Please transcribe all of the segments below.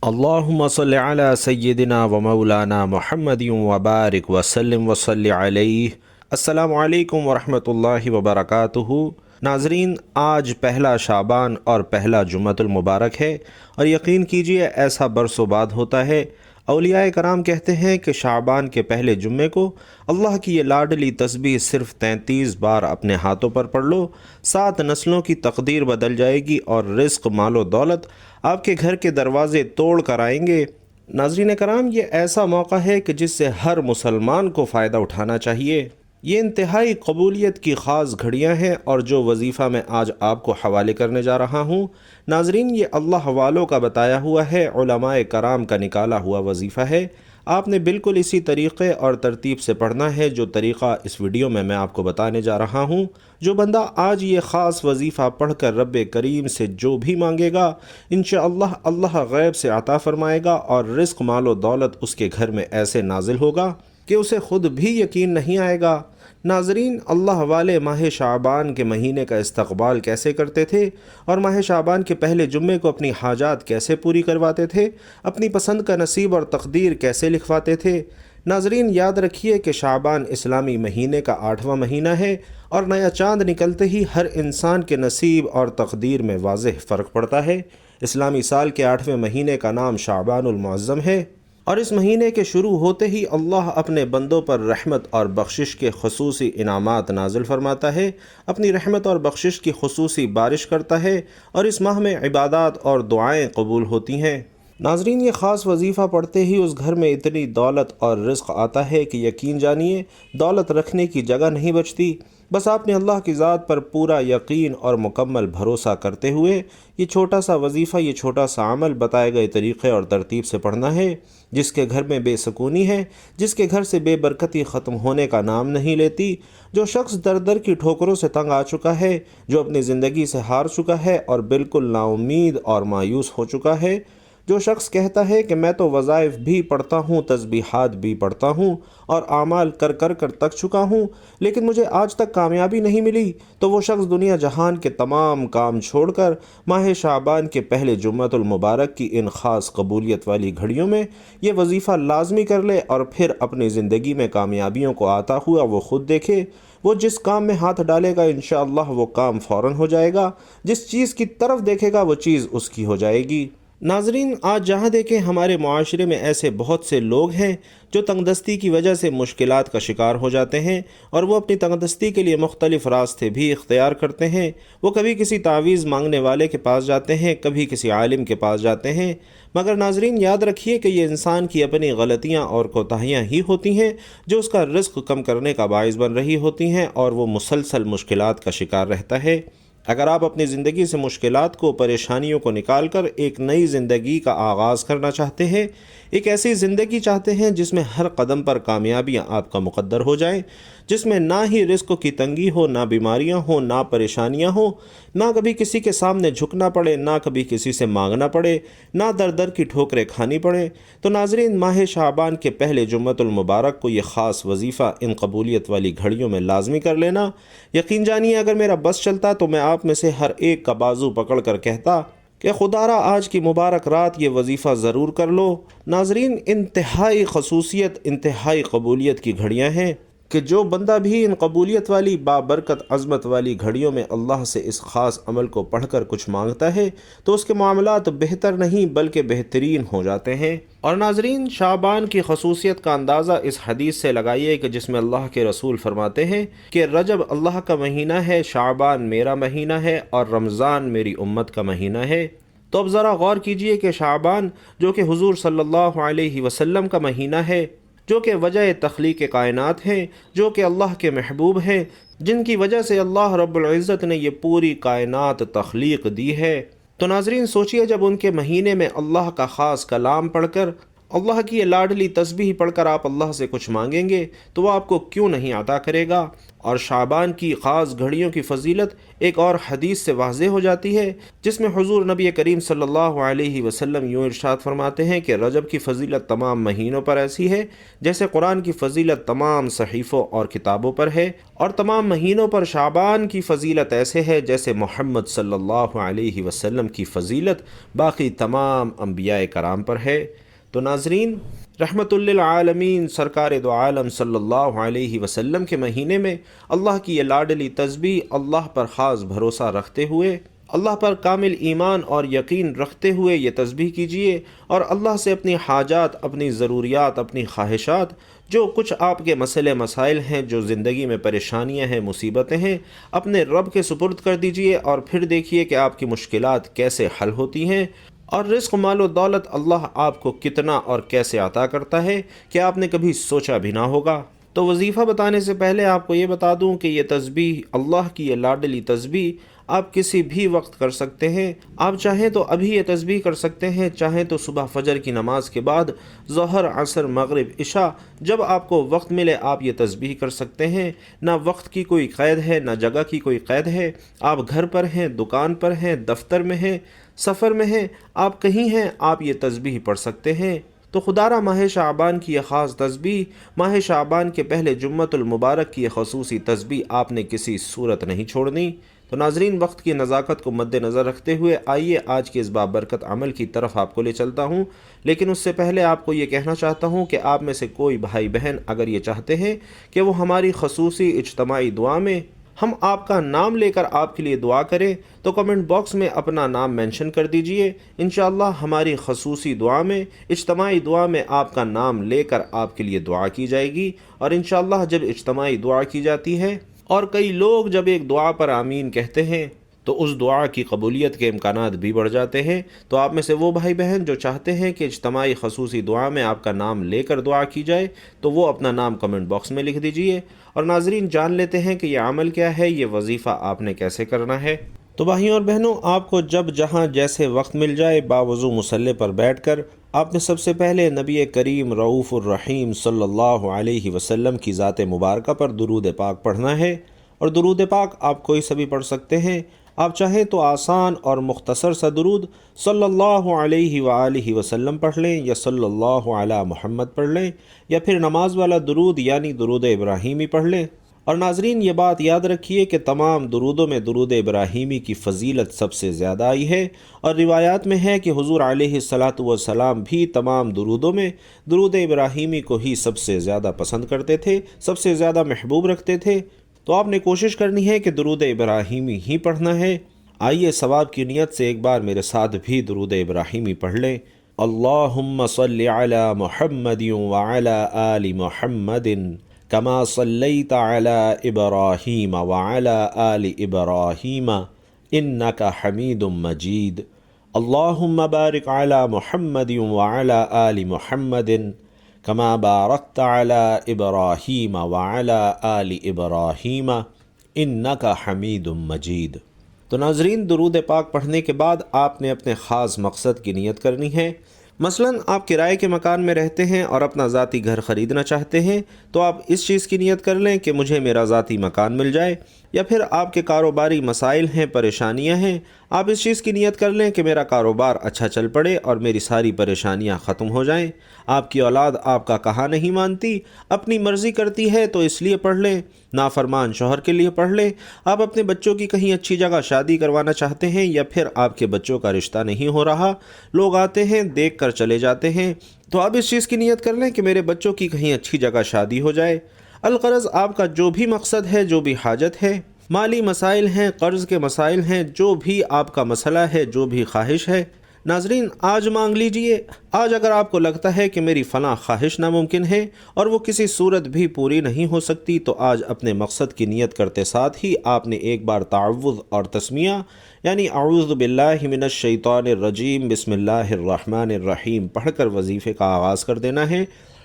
اللہم صلی علی سیدنا و مولانا محمد وبارک وسلم وصلی علیہ۔ السلام علیکم ورحمۃ اللہ وبرکاتہ۔ ناظرین، آج پہلا شعبان اور پہلا جمعۃ المبارک ہے، اور یقین کیجئے ایسا برسوں بعد ہوتا ہے۔ اولیاء کرام کہتے ہیں کہ شعبان کے پہلے جمعے کو اللہ کی یہ لاڈلی تسبیح صرف 33 بار اپنے ہاتھوں پر پڑھ لو، 7 نسلوں کی تقدیر بدل جائے گی اور رزق، مال و دولت آپ کے گھر کے دروازے توڑ کر آئیں گے۔ ناظرین کرام، یہ ایسا موقع ہے کہ جس سے ہر مسلمان کو فائدہ اٹھانا چاہیے۔ یہ انتہائی قبولیت کی خاص گھڑیاں ہیں، اور جو وظیفہ میں آج آپ کو حوالے کرنے جا رہا ہوں، ناظرین، یہ اللہ والوں کا بتایا ہوا ہے، علماء کرام کا نکالا ہوا وظیفہ ہے۔ آپ نے بالکل اسی طریقے اور ترتیب سے پڑھنا ہے جو طریقہ اس ویڈیو میں آپ کو بتانے جا رہا ہوں۔ جو بندہ آج یہ خاص وظیفہ پڑھ کر رب کریم سے جو بھی مانگے گا، انشاءاللہ اللہ غیب سے عطا فرمائے گا، اور رزق، مال و دولت اس کے گھر میں ایسے نازل ہوگا کہ اسے خود بھی یقین نہیں آئے گا۔ ناظرین، اللہ والے ماہ شعبان کے مہینے کا استقبال کیسے کرتے تھے، اور ماہ شعبان کے پہلے جمعے کو اپنی حاجات کیسے پوری کرواتے تھے، اپنی پسند کا نصیب اور تقدیر کیسے لکھواتے تھے۔ ناظرین، یاد رکھیے کہ شعبان اسلامی مہینے کا 8واں مہینہ ہے، اور نیا چاند نکلتے ہی ہر انسان کے نصیب اور تقدیر میں واضح فرق پڑتا ہے۔ اسلامی سال کے 8ویں مہینے کا نام شعبان المعظم ہے، اور اس مہینے کے شروع ہوتے ہی اللہ اپنے بندوں پر رحمت اور بخشش کے خصوصی انعامات نازل فرماتا ہے، اپنی رحمت اور بخشش کی خصوصی بارش کرتا ہے، اور اس ماہ میں عبادات اور دعائیں قبول ہوتی ہیں۔ ناظرین، یہ خاص وظیفہ پڑھتے ہی اس گھر میں اتنی دولت اور رزق آتا ہے کہ یقین جانیے دولت رکھنے کی جگہ نہیں بچتی۔ بس آپ نے اللہ کی ذات پر پورا یقین اور مکمل بھروسہ کرتے ہوئے یہ چھوٹا سا وظیفہ، یہ چھوٹا سا عمل بتائے گئے طریقے اور ترتیب سے پڑھنا ہے۔ جس کے گھر میں بے سکونی ہے، جس کے گھر سے بے برکتی ختم ہونے کا نام نہیں لیتی، جو شخص در در کی ٹھوکروں سے تنگ آ چکا ہے، جو اپنی زندگی سے ہار چکا ہے اور بالکل نا امید اور مایوس ہو چکا ہے، جو شخص کہتا ہے کہ میں تو وظائف بھی پڑھتا ہوں، تسبیحات بھی پڑھتا ہوں، اور اعمال کر کر تک چکا ہوں، لیکن مجھے آج تک کامیابی نہیں ملی، تو وہ شخص دنیا جہان کے تمام کام چھوڑ کر ماہ شعبان کے پہلے جمعۃ المبارک کی ان خاص قبولیت والی گھڑیوں میں یہ وظیفہ لازمی کر لے، اور پھر اپنی زندگی میں کامیابیوں کو آتا ہوا وہ خود دیکھے۔ وہ جس کام میں ہاتھ ڈالے گا انشاءاللہ وہ کام فوراً ہو جائے گا، جس چیز کی طرف دیکھے گا وہ چیز اس کی ہو جائے گی۔ ناظرین، آج جہاں دیکھیں ہمارے معاشرے میں ایسے بہت سے لوگ ہیں جو تنگ دستی کی وجہ سے مشکلات کا شکار ہو جاتے ہیں، اور وہ اپنی تنگ دستی کے لیے مختلف راستے بھی اختیار کرتے ہیں۔ وہ کبھی کسی تعویذ مانگنے والے کے پاس جاتے ہیں، کبھی کسی عالم کے پاس جاتے ہیں، مگر ناظرین یاد رکھیے کہ یہ انسان کی اپنی غلطیاں اور کوتاہیاں ہی ہوتی ہیں جو اس کا رزق کم کرنے کا باعث بن رہی ہوتی ہیں، اور وہ مسلسل مشکلات کا شکار رہتا ہے۔ اگر آپ اپنی زندگی سے مشکلات کو، پریشانیوں کو نکال کر ایک نئی زندگی کا آغاز کرنا چاہتے ہیں، ایک ایسی زندگی چاہتے ہیں جس میں ہر قدم پر کامیابیاں آپ کا مقدر ہو جائیں، جس میں نہ ہی رزق کی تنگی ہو، نہ بیماریاں ہوں، نہ پریشانیاں ہوں، نہ کبھی کسی کے سامنے جھکنا پڑے، نہ کبھی کسی سے مانگنا پڑے، نہ در در کی ٹھوکریں کھانی پڑیں، تو ناظرین ماہ شعبان کے پہلے جمعۃ المبارک کو یہ خاص وظیفہ ان قبولیت والی گھڑیوں میں لازمی کر لینا۔ یقین جانیے اگر میرا بس چلتا تو میں آپ میں سے ہر ایک کا بازو پکڑ کر کہتا کہ خدا را آج کی مبارک رات یہ وظیفہ ضرور کر لو۔ ناظرین، انتہائی خصوصیت، انتہائی قبولیت کی گھڑیاں ہیں کہ جو بندہ بھی ان قبولیت والی بابرکت عظمت والی گھڑیوں میں اللہ سے اس خاص عمل کو پڑھ کر کچھ مانگتا ہے تو اس کے معاملات بہتر نہیں بلکہ بہترین ہو جاتے ہیں۔ اور ناظرین، شعبان کی خصوصیت کا اندازہ اس حدیث سے لگائیے کہ جس میں اللہ کے رسول فرماتے ہیں کہ رجب اللہ کا مہینہ ہے، شعبان میرا مہینہ ہے، اور رمضان میری امت کا مہینہ ہے۔ تو اب ذرا غور کیجئے کہ شعبان جو کہ حضور صلی اللہ علیہ وسلم کا مہینہ ہے، جو کہ وجہ تخلیق کائنات ہیں، جو کہ اللہ کے محبوب ہیں، جن کی وجہ سے اللہ رب العزت نے یہ پوری کائنات تخلیق دی ہے، تو ناظرین سوچئے جب ان کے مہینے میں اللہ کا خاص کلام پڑھ کر، اللہ کی یہ لاڈلی تسبیح پڑھ کر آپ اللہ سے کچھ مانگیں گے تو وہ آپ کو کیوں نہیں عطا کرے گا۔ اور شعبان کی خاص گھڑیوں کی فضیلت ایک اور حدیث سے واضح ہو جاتی ہے، جس میں حضور نبی کریم صلی اللہ علیہ وسلم یوں ارشاد فرماتے ہیں کہ رجب کی فضیلت تمام مہینوں پر ایسی ہے جیسے قرآن کی فضیلت تمام صحیفوں اور کتابوں پر ہے، اور تمام مہینوں پر شعبان کی فضیلت ایسے ہے جیسے محمد صلی اللہ علیہ وسلم کی فضیلت باقی تمام انبیاء کرام پر ہے۔ تو ناظرین، رحمت للعالمین سرکار دو عالم صلی اللہ علیہ وسلم کے مہینے میں اللہ کی یہ لاڈلی تسبیح، اللہ پر خاص بھروسہ رکھتے ہوئے، اللہ پر کامل ایمان اور یقین رکھتے ہوئے یہ تسبیح کیجئے، اور اللہ سے اپنی حاجات، اپنی ضروریات، اپنی خواہشات، جو کچھ آپ کے مسئلے مسائل ہیں، جو زندگی میں پریشانیاں ہیں، مصیبتیں ہیں، اپنے رب کے سپرد کر دیجئے، اور پھر دیکھیے کہ آپ کی مشکلات کیسے حل ہوتی ہیں، اور رزق مال و دولت اللہ آپ کو کتنا اور کیسے عطا کرتا ہے کہ آپ نے کبھی سوچا بھی نہ ہوگا۔ تو وظیفہ بتانے سے پہلے آپ کو یہ بتا دوں کہ یہ تسبیح، اللہ کی یہ لاڈلی تسبیح، آپ کسی بھی وقت کر سکتے ہیں۔ آپ چاہیں تو ابھی یہ تسبیح کر سکتے ہیں، چاہیں تو صبح فجر کی نماز کے بعد، ظہر، عصر، مغرب، عشاء، جب آپ کو وقت ملے آپ یہ تسبیح کر سکتے ہیں۔ نہ وقت کی کوئی قید ہے، نہ جگہ کی کوئی قید ہے۔ آپ گھر پر ہیں، دکان پر ہیں، دفتر میں ہیں، سفر میں ہیں، آپ کہیں ہیں، آپ یہ تسبیح پڑھ سکتے ہیں۔ تو خدارہ ماہ شعبان کی یہ خاص تسبیح، ماہ شعبان کے پہلے جمعۃ المبارک کی یہ خصوصی تسبیح آپ نے کسی صورت نہیں چھوڑنی۔ تو ناظرین، وقت کی نزاکت کو مد نظر رکھتے ہوئے آئیے آج کے اس بابرکت عمل کی طرف آپ کو لے چلتا ہوں، لیکن اس سے پہلے آپ کو یہ کہنا چاہتا ہوں کہ آپ میں سے کوئی بھائی بہن اگر یہ چاہتے ہیں کہ وہ ہماری خصوصی اجتماعی دعا میں ہم آپ کا نام لے کر آپ کے لیے دعا کریں تو کمنٹ باکس میں اپنا نام مینشن کر دیجئے۔ انشاءاللہ ہماری خصوصی دعا میں، اجتماعی دعا میں آپ کا نام لے کر آپ کے لیے دعا کی جائے گی، اور انشاءاللہ جب اجتماعی دعا کی جاتی ہے اور کئی لوگ جب ایک دعا پر آمین کہتے ہیں تو اس دعا کی قبولیت کے امکانات بھی بڑھ جاتے ہیں۔ تو آپ میں سے وہ بھائی بہن جو چاہتے ہیں کہ اجتماعی خصوصی دعا میں آپ کا نام لے کر دعا کی جائے تو وہ اپنا نام کمنٹ باکس میں لکھ دیجئے۔ اور ناظرین، جان لیتے ہیں کہ یہ عمل کیا ہے، یہ وظیفہ آپ نے کیسے کرنا ہے۔ تو بھائیوں اور بہنوں، آپ کو جب جہاں جیسے وقت مل جائے باوضو مصلی پر بیٹھ کر آپ نے سب سے پہلے نبی کریم رؤوف الرحیم صلی اللہ علیہ وسلم کی ذات مبارکہ پر درود پاک پڑھنا ہے، اور درود پاک آپ کوئی سا بھی پڑھ سکتے ہیں۔ آپ چاہیں تو آسان اور مختصر سا درود صلی اللہ علیہ وآلہ وسلم پڑھ لیں، یا صلی اللہ علی محمد پڑھ لیں، یا پھر نماز والا درود یعنی درود ابراہیمی پڑھ لیں۔ اور ناظرین، یہ بات یاد رکھیے کہ تمام درودوں میں درود ابراہیمی کی فضیلت سب سے زیادہ آئی ہے، اور روایات میں ہے کہ حضور علیہ الصلاۃ والسلام بھی تمام درودوں میں درود ابراہیمی کو ہی سب سے زیادہ پسند کرتے تھے، سب سے زیادہ محبوب رکھتے تھے۔ تو آپ نے کوشش کرنی ہے کہ درود ابراہیمی ہی پڑھنا ہے۔ آئیے ثواب کی نیت سے ایک بار میرے ساتھ بھی درود ابراہیمی پڑھ لیں۔ اللہم صلی علی محمد وعلی آل محمد کما صلیت علی ابراہیم وعلی آل ابراہیم انک حمید مجید۔ اللہم بارک علی محمد وعلی آل محمد کما بارکت علی ابراہیم وعلی آل ابراہیم انک حمید مجید۔ تو ناظرین، درود پاک پڑھنے کے بعد آپ نے اپنے خاص مقصد کی نیت کرنی ہے۔ مثلاً آپ کرائے کے مکان میں رہتے ہیں اور اپنا ذاتی گھر خریدنا چاہتے ہیں، تو آپ اس چیز کی نیت کر لیں کہ مجھے میرا ذاتی مکان مل جائے، یا پھر آپ کے کاروباری مسائل ہیں، پریشانیاں ہیں، آپ اس چیز کی نیت کر لیں کہ میرا کاروبار اچھا چل پڑے اور میری ساری پریشانیاں ختم ہو جائیں۔ آپ کی اولاد آپ کا کہا نہیں مانتی، اپنی مرضی کرتی ہے تو اس لیے پڑھ لیں، نافرمان شوہر کے لیے پڑھ لیں۔ آپ اپنے بچوں کی کہیں اچھی جگہ شادی کروانا چاہتے ہیں، یا پھر آپ کے بچوں کا رشتہ نہیں ہو رہا، لوگ آتے ہیں دیکھ کر چلے جاتے ہیں، تو آپ اس چیز کی نیت کر لیں کہ میرے بچوں کی کہیں اچھی جگہ شادی ہو جائے۔ الغرض آپ کا جو بھی مقصد ہے، جو بھی حاجت ہے، مالی مسائل ہیں، قرض کے مسائل ہیں، جو بھی آپ کا مسئلہ ہے، جو بھی خواہش ہے، ناظرین آج مانگ لیجئے۔ آج اگر آپ کو لگتا ہے کہ میری فلاں خواہش ناممکن ہے اور وہ کسی صورت بھی پوری نہیں ہو سکتی، تو آج اپنے مقصد کی نیت کرتے ساتھ ہی آپ نے ایک بار تعوذ اور تسمیہ یعنی اعوذ باللہ من الشیطان الرجیم بسم اللہ الرحمن الرحیم پڑھ کر وظیفے کا آغاز کر دینا ہے۔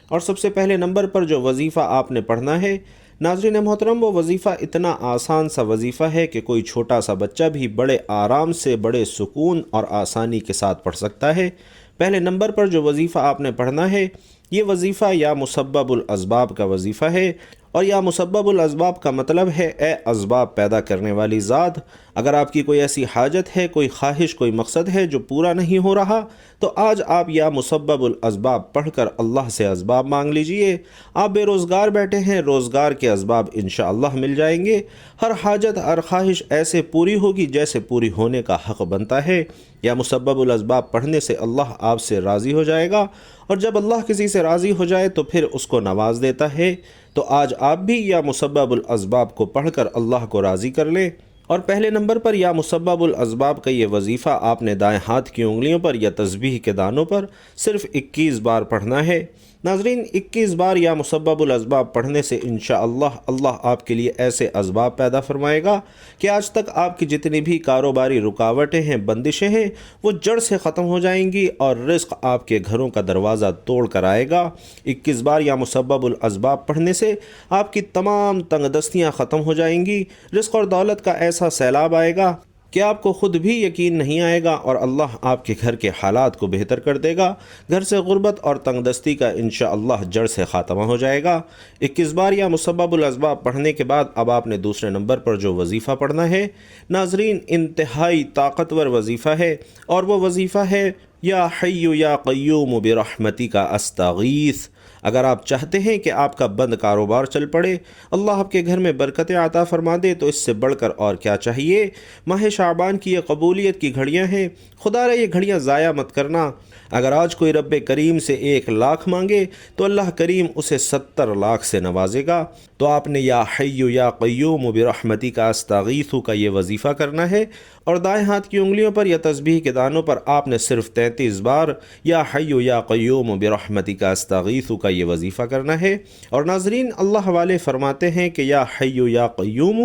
اور سب سے پہلے نمبر پر جو وظیفہ آپ نے پڑھنا ہے، ناظرین محترم، وہ وظیفہ اتنا آسان سا وظیفہ ہے کہ کوئی چھوٹا سا بچہ بھی بڑے آرام سے، بڑے سکون اور آسانی کے ساتھ پڑھ سکتا ہے۔ پہلے نمبر پر جو وظیفہ آپ نے پڑھنا ہے، یہ وظیفہ یا مسبب الاسباب کا وظیفہ ہے، اور یا مسبب الاسباب کا مطلب ہے اے اسباب پیدا کرنے والی ذات، اگر آپ کی کوئی ایسی حاجت ہے، کوئی خواہش، کوئی مقصد ہے جو پورا نہیں ہو رہا، تو آج آپ یا مسبب الاسباب پڑھ کر اللہ سے اسباب مانگ لیجئے۔ آپ بے روزگار بیٹھے ہیں، روزگار کے اسباب انشاءاللہ مل جائیں گے۔ ہر حاجت، ہر خواہش ایسے پوری ہوگی جیسے پوری ہونے کا حق بنتا ہے۔ یا مسبب الاسباب پڑھنے سے اللہ آپ سے راضی ہو جائے گا، اور جب اللہ کسی سے راضی ہو جائے تو پھر اس کو نواز دیتا ہے۔ تو آج آپ بھی یا مسبب الاسباب کو پڑھ کر اللہ کو راضی کر لیں۔ اور پہلے نمبر پر یا مسبب الاسباب کا یہ وظیفہ آپ نے دائیں ہاتھ کی انگلیوں پر یا تسبیح کے دانوں پر صرف 21 بار پڑھنا ہے۔ ناظرین، 21 بار یا مسبب الاسباب پڑھنے سے انشاءاللہ اللہ آپ کے لیے ایسے اسباب پیدا فرمائے گا کہ آج تک آپ کی جتنی بھی کاروباری رکاوٹیں ہیں، بندشیں ہیں، وہ جڑ سے ختم ہو جائیں گی اور رزق آپ کے گھروں کا دروازہ توڑ کر آئے گا۔ 21 بار یا مسبب الاسباب پڑھنے سے آپ کی تمام تنگ دستیاں ختم ہو جائیں گی، رزق اور دولت کا ایسا سیلاب آئے گا کہ آپ کو خود بھی یقین نہیں آئے گا، اور اللہ آپ کے گھر کے حالات کو بہتر کر دے گا۔ گھر سے غربت اور تنگ دستی کا انشاءاللہ جڑ سے خاتمہ ہو جائے گا۔ 21 بار یا مسبب الاسباب پڑھنے کے بعد اب آپ نے دوسرے نمبر پر جو وظیفہ پڑھنا ہے، ناظرین انتہائی طاقتور وظیفہ ہے، اور وہ وظیفہ ہے یا حی یا قیوم برحمتک استغیث۔ اگر آپ چاہتے ہیں کہ آپ کا بند کاروبار چل پڑے، اللہ آپ کے گھر میں برکتیں عطا فرما دے، تو اس سے بڑھ کر اور کیا چاہیے؟ ماہ شعبان کی یہ قبولیت کی گھڑیاں ہیں، خدا رے یہ گھڑیاں ضائع مت کرنا۔ اگر آج کوئی رب کریم سے 1 لاکھ مانگے تو اللہ کریم اسے 70 لاکھ سے نوازے گا۔ تو آپ نے یا حی یا قیوم برحمتک استغیث کا یہ وظیفہ کرنا ہے، اور دائیں ہاتھ کی انگلیوں پر یا تسبیح کے دانوں پر آپ نے صرف 33 بار یا حی یا قیوم برحمتک استغیث کا یہ وظیفہ کرنا ہے۔ اور ناظرین، اللہ والے فرماتے ہیں کہ یا حی یا قیوم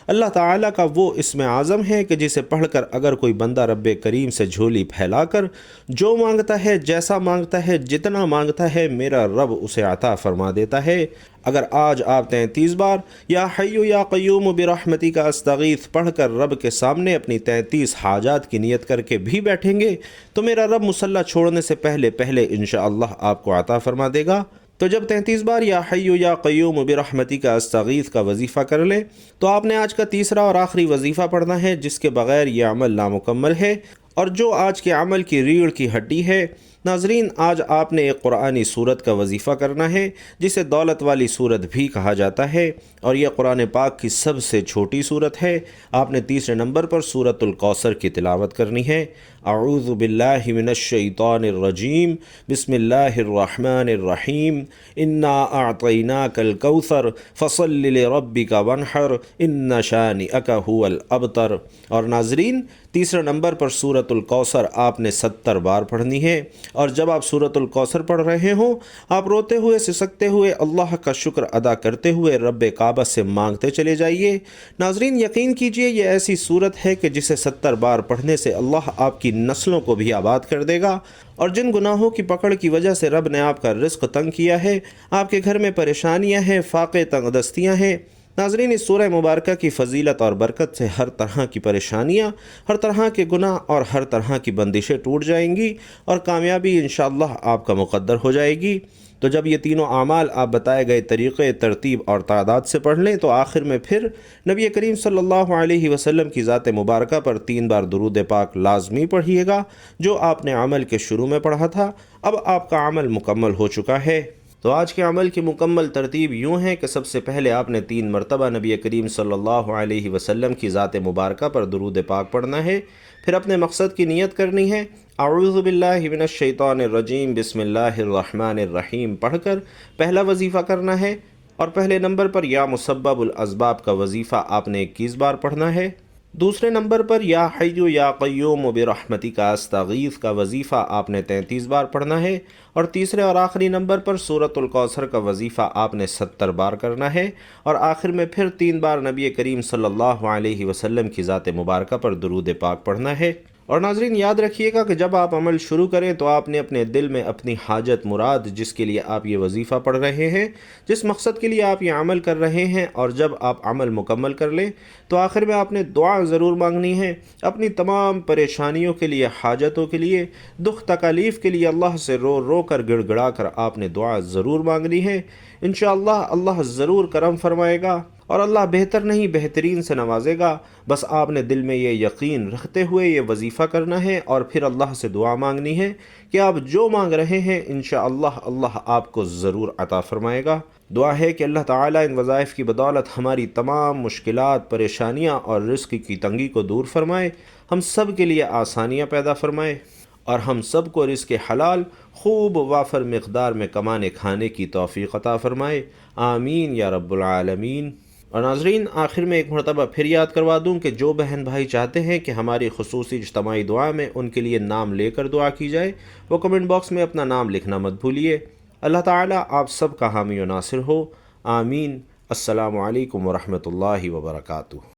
اللہ تعالیٰ کا وہ اسم اعظم ہے کہ جسے پڑھ کر اگر کوئی بندہ رب کریم سے جھولی پھیلا کر جو مانگتا ہے، جیسا مانگتا ہے، جتنا مانگتا ہے، میرا رب اسے عطا فرما دیتا ہے۔ اگر آج آپ 33 بار یا حی یا قیوم برحمتک استغیث پڑھ کر رب کے سامنے اپنی 33 حاجات کی نیت کر کے بھی بیٹھیں گے تو میرا رب مصلی چھوڑنے سے پہلے انشاءاللہ آپ کو عطا فرما دے گا۔ تو جب 33 بار یا حی یا قیوم برحمتک استغیث کا وظیفہ کر لیں تو آپ نے آج کا تیسرا اور آخری وظیفہ پڑھنا ہے، جس کے بغیر یہ عمل نامکمل ہے، اور جو آج کے عمل کی ریڑھ کی ہڈی ہے۔ ناظرین، آج آپ نے ایک قرآنی سورت کا وظیفہ کرنا ہے، جسے دولت والی سورت بھی کہا جاتا ہے، اور یہ قرآن پاک کی سب سے چھوٹی سورت ہے۔ آپ نے تیسرے نمبر پر سورۃ الکوثر کی تلاوت کرنی ہے۔ اعوذ باللہ من الشیطان الرجیم، بسم اللہ الرحمن الرحیم، انا اعطیناک الکوثر فصل لربک وانحر ان شانئک هو الابتر۔ اور ناظرین، تیسرے نمبر پر سورۃ الکوثر آپ نے 70 بار پڑھنی ہے، اور جب آپ سورۃ الکوثر پڑھ رہے ہوں، آپ روتے ہوئے، سسکتے ہوئے، اللہ کا شکر ادا کرتے ہوئے رب کعبہ سے مانگتے چلے جائیے۔ ناظرین، یقین کیجئے یہ ایسی سورت ہے کہ جسے 70 بار پڑھنے سے اللہ آپ کی نسلوں کو بھی آباد کر دے گا، اور جن گناہوں کی پکڑ کی وجہ سے رب نے آپ کا رزق تنگ کیا ہے، آپ کے گھر میں پریشانیاں ہیں، فاقے، تنگ دستیاں ہیں، ناظرین، اس سورہ مبارکہ کی فضیلت اور برکت سے ہر طرح کی پریشانیاں، ہر طرح کے گناہ اور ہر طرح کی بندشیں ٹوٹ جائیں گی، اور کامیابی انشاءاللہ آپ کا مقدر ہو جائے گی۔ تو جب یہ تینوں اعمال آپ بتائے گئے طریقے، ترتیب اور تعداد سے پڑھ لیں تو آخر میں پھر نبی کریم صلی اللہ علیہ وسلم کی ذات مبارکہ پر 3 بار درود پاک لازمی پڑھیے گا، جو آپ نے عمل کے شروع میں پڑھا تھا۔ اب آپ کا عمل مکمل ہو چکا ہے۔ تو آج کے عمل کی مکمل ترتیب یوں ہے کہ سب سے پہلے آپ نے 3 مرتبہ نبی کریم صلی اللہ علیہ وسلم کی ذات مبارکہ پر درود پاک پڑھنا ہے، پھر اپنے مقصد کی نیت کرنی ہے۔ اعوذ باللہ من الشیطان الرجیم، بسم اللہ الرحمن الرحیم پڑھ کر پہلا وظیفہ کرنا ہے، اور پہلے نمبر پر یا مسبب الاسباب کا وظیفہ آپ نے 21 بار پڑھنا ہے۔ دوسرے نمبر پر یا حی یا قیوم برحمتک استغیث کا وظیفہ آپ نے 33 بار پڑھنا ہے، اور تیسرے اور آخری نمبر پر سورۃ الکوثر کا وظیفہ آپ نے 70 بار کرنا ہے، اور آخر میں پھر 3 بار نبی کریم صلی اللہ علیہ وسلم کی ذات مبارکہ پر درود پاک پڑھنا ہے۔ اور ناظرین یاد رکھیے گا کہ جب آپ عمل شروع کریں تو آپ نے اپنے دل میں اپنی حاجت مراد جس کے لیے آپ یہ وظیفہ پڑھ رہے ہیں، جس مقصد کے لیے آپ یہ عمل کر رہے ہیں، اور جب آپ عمل مکمل کر لیں تو آخر میں آپ نے دعا ضرور مانگنی ہے، اپنی تمام پریشانیوں کے لیے، حاجتوں کے لیے، دکھ تکالیف کے لیے اللہ سے رو رو کر گڑ گڑا کر آپ نے دعا ضرور مانگنی ہے۔ انشاءاللہ اللہ ضرور کرم فرمائے گا اور اللہ بہتر نہیں بہترین سے نوازے گا۔ بس آپ نے دل میں یہ یقین رکھتے ہوئے یہ وظیفہ کرنا ہے اور پھر اللہ سے دعا مانگنی ہے کہ آپ جو مانگ رہے ہیں انشاءاللہ اللہ آپ کو ضرور عطا فرمائے گا۔ دعا ہے کہ اللہ تعالیٰ ان وظائف کی بدولت ہماری تمام مشکلات، پریشانیاں اور رزق کی تنگی کو دور فرمائے، ہم سب کے لیے آسانیاں پیدا فرمائے اور ہم سب کو رزق حلال خوب وافر مقدار میں کمانے کھانے کی توفیق عطا فرمائے، آمین یا رب العالمین۔ اور ناظرین آخر میں ایک مرتبہ پھر یاد کروا دوں کہ جو بہن بھائی چاہتے ہیں کہ ہماری خصوصی اجتماعی دعا میں ان کے لیے نام لے کر دعا کی جائے، وہ کمنٹ باکس میں اپنا نام لکھنا مت بھولیے۔ اللہ تعالیٰ آپ سب کا حامی و ناصر ہو، آمین۔ السلام علیکم ورحمۃ اللہ وبرکاتہ۔